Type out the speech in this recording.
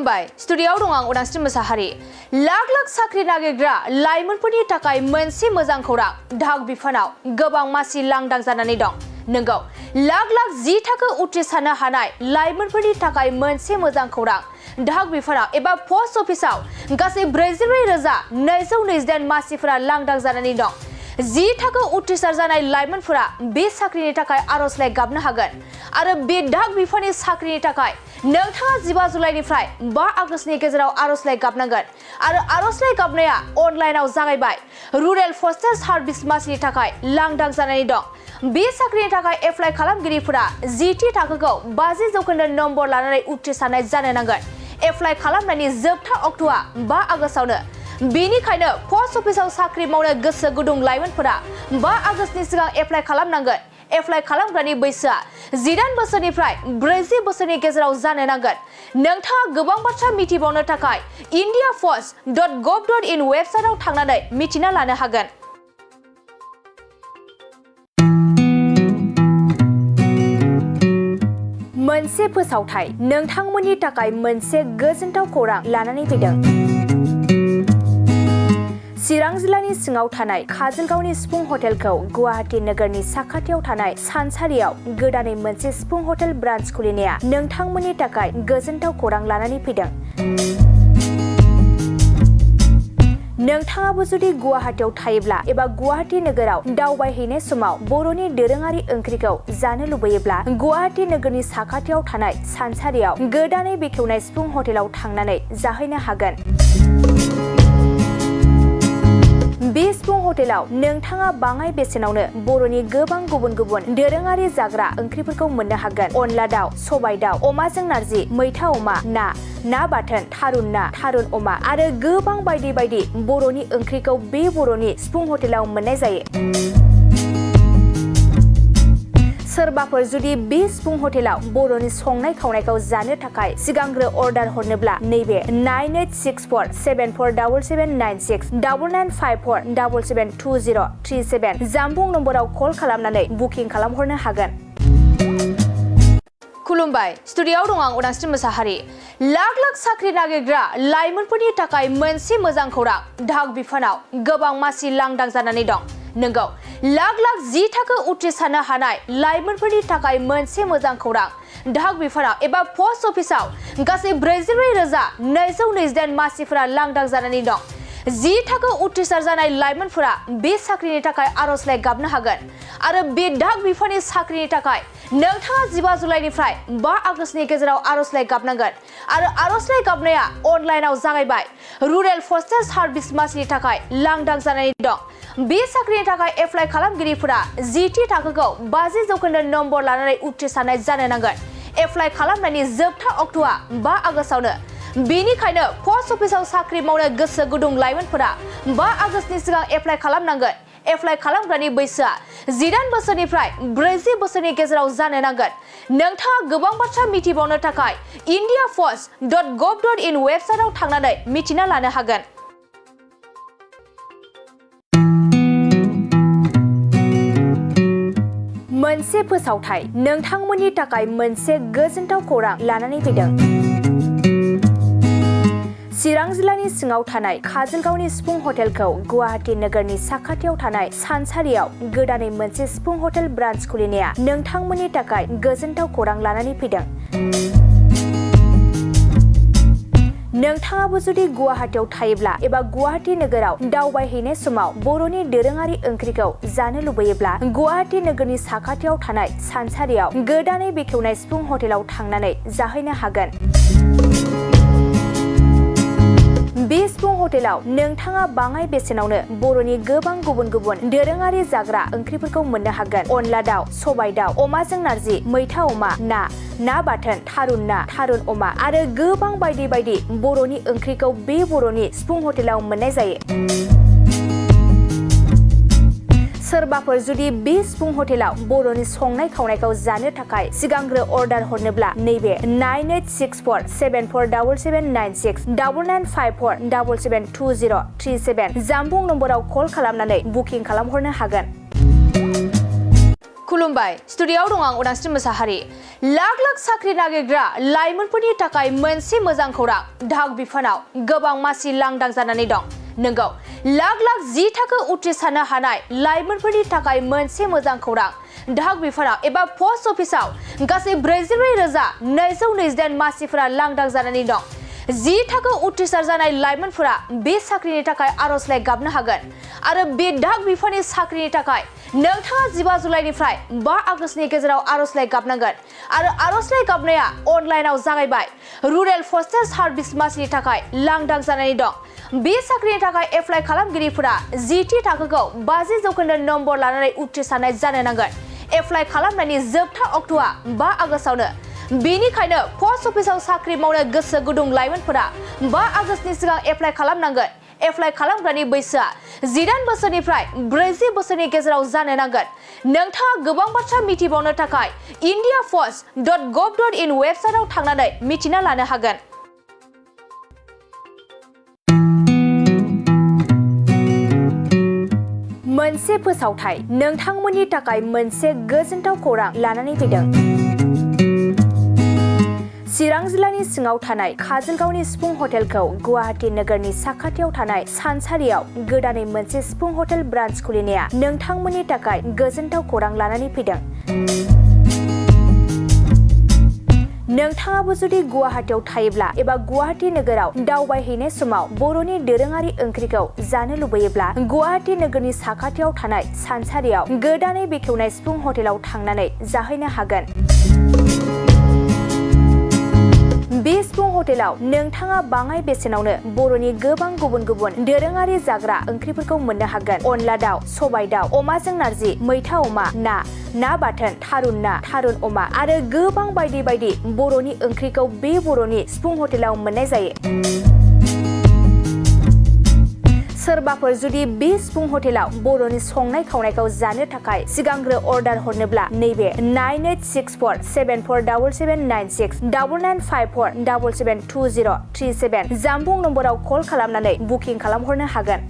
खुलुमबाय स्टुडियोआव दं आं उदांस्रि मोसाहारि। लाख लाख साख्रि नागिरग्रा लाइमोनफोरनि थाखाय मोनसे मोजां खौरां। डाक बिफानाव गोबां मासि लांदां जानानै दं। नंगौ, लाख लाख 10 थाखो उथ्रिसारनो हानाय लाइमोनफोरनि थाखाय मोनसे मोजां खौरां। डाक बिफानाव एबा पस्ट अफिसाव गासै 44,229 मासिफोरा लांदां जानानै दं। 10 थाखो उथ्रिसार जानाय लाइमोनफोरा बे साख्रिनि थाखाय आर'जलाइ गाबनो हागोन आरो बे डाक बिफाननि साख्रिनि थाखाय नोंथाङा 15 जुलाइनिफ्राय 5 आगस्तनि गेजेराव आर'जलाइ गाबनांगोन आरो आर'जलाइ गाबनाया अनलाइनाव जागायबाय। रुरेल पस्टेल सार्भिस मासिनि थाखाय लांदां जानानै दं। बे साख्रिनि थाखाय एप्लाइ खालामगिरिफोरा 10थि थाखोखौ 50% नम्बर लानानै उथ्रिसारनाय जानो नांगोन। एप्लाइ खालामनायनि जोबथा अक्ट'आ 5 आगस्टआवनो। बेनिखायनो पस्ट अफिसाव साख्रि मावनो गोसो गुदुं लाइमोनफोरा 5 आगस्तनि सिगां एप्लाइ खालामनांगोन। एप्लाइ खालामग्रानि बैसोआ 18 बोसोरनिफ्राय 40 बोसोरनि गेजेराव जानो नांगोन। नोंथाङा गोबां बाथ्रा मिथिबावनो थाखाय indiapost.gov.in वेबसाइटआव थांनानै मिथिना लानो हागोन। मोनसे फोसावथाय नोंथांमोननि थाखाय मोनसे गोजोनथाव खौरां लानानै फैदों। चिरां जिल्लानि सिङाव थानाय काजलगावनि सिफुं हटेलखौ गुवाहाटी नोगोरनि साखाथियाव थानाय सानसारियाव गोदानै मोनसे सिफुं हटेल ब्रान्च खुलिनाया नोंथांमोननि थाखाय गोजोनथाव खौरां लानानै फैदों। नोंथाङाबो जुदि गुवाहाटीयाव थायोब्ला एबा गुवाहाटी नोगोराव दावबायहैनाय समाव बर'नि दोरोङारि ओंख्रिखौ जानो लुबैयोब्ला गुवाहाटी नोगोरनि साखाथियाव थानाय सानसारियाव गोदानै बेखेवनाय सिफुं हटेलाव थांनानै जाहैनो हागोन। बे सिफुं हटेलाव नोंथाङा बाङाय बेसेनावनो बर'नि गोबां गुबुन गुबुन दोरोङारि जाग्रा ओंख्रिफोरखौ मोननो हागोन। अनला दाउ, सबाय दाउ, अमाजों नारजि, मैथा अमा, ना बाथोन, थारुन ना, थारुन अमा आरो गोबां बायदि बायदि बर'नि ओंख्रिखौ बे बर'नि सिफुं हटेलाव मोननाय जायो। सोरबाफोर जुदि बे सिफुं हटेलाव बर'नि संनाय खावनायखौ जानो थाखाय सिगांग्रो अर्डार हरनोब्ला नैबे 9864747796 9954772037 जानबुं नम्बराव कल खालामनानै बुकिं खालामहरनो हागोन। खुलुमबाय स्टुडियोआव दं आं उदांस्रि मोसाहारि। लाख लाख साख्रि नागिरग्रा लाइमोनफोरनि थाखाय मोनसे मोजां खौरां। डाक बिफानाव गोबां मासि लांदां जानानै दं। नंगौ, लाख लाख 10 थाखो उथ्रिसारनो हानाय लाइमोनफोरनि थाखाय मोनसे मोजां खौरां। डाक बिफानाव एबा पस्ट अफिसाव गासै 44,229 मासिफोरा लांदां जानानै दं। 10 थाखो उथ्रिसार जानाय लाइमोनफोरा बे साख्रिनि थाखाय आर'जलाइ गाबनो हागोन आरो बे डाक बिफाननि साख्रिनि थाखाय नोंथाङा 15 जुलाइनिफ्राय 5 आगस्तनि गेजेराव आर'जलाइ गाबनांगोन आरो आर'जलाइ गाबनाया अनलाइनाव जागायबाय। रुरेल पस्टेल सार्भिस मासिनि थाखाय लांदां जानानै दं। बे साख्रिनि थाखाय एप्लाइ खालामगिरिफोरा 10थि थाखोखौ 50% नम्बर लानानै उथ्रिसारनाय जानो नांगोन। एप्लाइ खालामनायनि जोबथा अक्ट'आ 5 आगस्टआवनो। बेनिखायनो पस्ट अफिसाव साख्रि मावनो गोसो गुदुं लाइमोनफोरा 5 आगस्तनि सिगां एप्लाइ खालामनांगोन। एप्लाइ खालामग्रानि बैसोआ 18 बोसोरनिफ्राय 40 बोसोरनि गेजेराव जानो नांगोन। नोंथाङा गोबां बाथ्रा मिथिबावनो थाखाय indiapost.gov.in वेबसाइटआव थांनानै मिथिना लानो हागोन। मोनसे फोसावथाय नोंथांमोननि थाखाय मोनसे गोजोनथाव खौरां लानानै फैदों। चिरां जिल्लानि सिङाव थानाय काजलगावनि सिफुं हटेलखौ गुवाहाटी नोगोरनि साखाथियाव थानाय सानसारियाव गोदानै मोनसे सिफुं हटेल ब्रान्च खुलिनाया नोंथांमोननि थाखाय गोजोनथाव खौरां लानानै फैदों। नोंथाङाबो जुदि गुवाहाटीयाव थायोब्ला एबा गुवाहाटी नोगोराव दावबायहैनाय समाव बर'नि दोरोङारि ओंख्रिखौ जानो लुबैयोब्ला गुवाहाटी नोगोरनि साखाथियाव थानाय सानसारियाव गोदानै बेखेवनाय सिफुं हटेलाव थांनानै जाहैनो हागोन। बे सिफुं हटेलाव नोंथाङा बाङाय बेसेनावनो बर'नि गोबां गुबुन गुबुन दोरोङारि जाग्रा ओंख्रिफोरखौ मोननो हागोन। अनला दाउ, सबाय दाउ, अमाजों नारजि, मैथा अमा, ना बाथोन, थारुन ना, थारुन अमा आरो गोबां बायदि बायदि बर'नि ओंख्रिखौ बे बर'नि सिफुं हटेलाव मोननाय जायो। सोरबाफोर जुदि बे सिफुं हटेलाव बर'नि संनाय खावनायखौ जानो थाखाय सिगांग्रो अर्डार हरनोब्ला नैबे 9864747796 9954772037 जानबुं नम्बराव कल खालामनानै बुकिं खालामहरनो हागोन। खुलुमबाय स्टुडिय'आव दं आं उदांस्रि मोसाहारि लाख लाख साख्रि नागिरग्रा लाइमोनफोरनि थाखाय मोनसे मोजां खौरां ढाक बिफानाव गोबां मासि लांदां जानानै दं नंगौ लाख लाख 10 थाखो उथ्रिसारनो हानाय लाइमोनफोरनि थाखाय मोनसे मोजां खौरां ढाक बिफानाव एबा पोस्ट अफिसाव गासै 44,228 मासिफोरा लांदां जानानै दं 10 थाखो उथ्रिसार जानाय लाइमोनफोरा बे साख्रिनि थाखाय आर'जलाइ गाबनो हागोन आरो बे ढाक बिफाननि साख्रिनि थाखाय नोंथाङा 15 जुलाइनिफ्राय 5 आगस्तनि गेजेराव आर'जलाइ गाबनांगोन आरो आर'जलाइ गाबनाया अनलाइनाव जागायबाय रुरेल पस्टेल सार्भिस मासिनि थाखाय लांदां जानानै दं बे साख्रिनि थाखाय एप्लाइ खालामगिरिफोरा 10थि थाखोखौ 50% नम्बर लानानै उथ्रिसारनाय जानो नांगोन एप्लाइ खालामनायनि जोबथा अक्ट'आ 5 आगस्टआवनो बेनिखायनो पोस्ट अफिसाव साख्रि मावनो गोसो गुदुं लाइमोनफोरा 5 आगस्तनि सिगां एप्लाइ खालामनांगोन एप्लाइ खालामग्रानि बैसोआ 18 बोसोरनिफ्राय 40 बोसोरनि गेजेराव जानो नांगोन नोंथाङा गोबां बाथ्रा मिथिबावनो थाखाय indiapost.gov.in वेबसाइटआव थांनानै मिथिना लानो हागोन मोनसे फोसावथाय नोंथांमोननि थाखाय मोनसे गोजोनथाव खौरां लानानै फैदों चिरां जिल्लानि सिङाव थानाय काजलगावनि सिफुं हटेलखौ गुवाहाटी नोगोरनि साखाथियाव थानाय सानसारियाव गोदानै मोनसे सिफुं हटेल ब्रान्च खुलिनाया नोंथांमोननि थाखाय गोजोनथाव खौरां लानानै फैदों नोंथाङाबो जुदि गुवाहाटीयाव थायोब्ला एबा गुवाहाटी नोगोराव दावबायहैनाय समाव बर'नि दोरोङारि ओंख्रिखौ जानो लुबैयोब्ला गुवाहाटी नोगोरनि साखाथियाव थानाय सानसारियाव गोदानै बेखेवनाय सिफुं हटेलाव थांनानै जाहैनो हागोन बे सिफुं हटेलाव नोंथाङा बाङाय बेसेनावनो बर'नि गोबां गुबुन गुबुन दोरोङारि जाग्रा ओंख्रिफोरखौ मोननो हागोन अनला दाउ सबाय दाउ अमाजों नारजि मैथा अमा ना बाथोन थारुन ना थारुन अमा आरो गोबां बायदि बायदि बर'नि ओंख्रिखौ बे बर'नि सिफुं हटेलाव मोननाय जायो सोरबाफोर जुदि बे सिफुं हटेलाव बर'नि संनाय खावनायखौ जानो थाखाय सिगांग्रो अर्डार हरनोब्ला नैबे 9864747796 9954772037 जानबुं नम्बराव कल खालामनानै बुकिं खालामहरनो हागोन